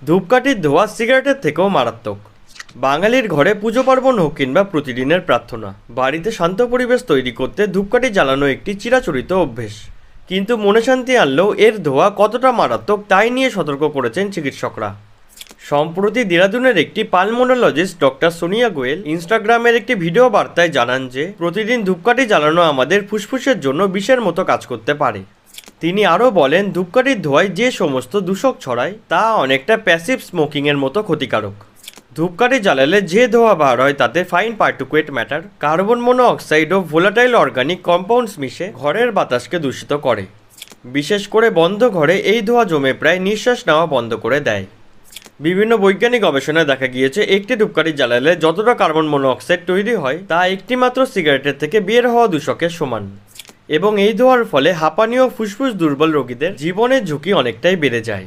ধূপকাঠির ধোঁয়া সিগারেটের থেকেও মারাত্মক। বাঙালির ঘরে পুজো পার্বণ হোক কিংবা প্রতিদিনের প্রার্থনা, বাড়িতে শান্ত পরিবেশ তৈরি করতে ধূপকাঠি জ্বালানো একটি চিরাচরিত অভ্যেস। কিন্তু মনে শান্তি আনলেও এর ধোঁয়া কতটা মারাত্মক তাই নিয়ে সতর্ক করেছেন চিকিৎসকরা। সম্প্রতি দেরাদুনের একটি পালমোনোলজিস্ট ডক্টর সোনিয়া গোয়েল ইনস্টাগ্রামের একটি ভিডিও বার্তায় জানান যে প্রতিদিন ধূপকাঠি জ্বালানো আমাদের ফুসফুসের জন্য বিষের মতো কাজ করতে পারে। তিনি আরও বলেন, ধূপকাঠির ধোঁয়ায় যে সমস্ত দূষক ছড়ায় তা অনেকটা প্যাসিভ স্মোকিংয়ের মতো ক্ষতিকারক। ধূপকাঠি জ্বালালে যে ধোঁয়া বার হয় তাতে fine particulate matter, carbon monoxide ও ভোলাটাইল অর্গানিক কম্পাউন্ডস মিশে ঘরের বাতাসকে দূষিত করে। বিশেষ করে বন্ধ ঘরে এই ধোঁয়া জমে প্রায় নিঃশ্বাস নেওয়া বন্ধ করে দেয়। বিভিন্ন বৈজ্ঞানিক গবেষণায় দেখা গিয়েছে একটি ধূপকাঠি জ্বালালে যতটা কার্বন মনোঅক্সাইড তৈরি হয় তা একটি মাত্র সিগারেটের থেকে বের হওয়া দূষকের সমান। এবং এই ধোঁয়ার ফলে হাঁপানি ও ফুসফুস দুর্বল রোগীদের জীবনের ঝুঁকি অনেকটাই বেড়ে যায়।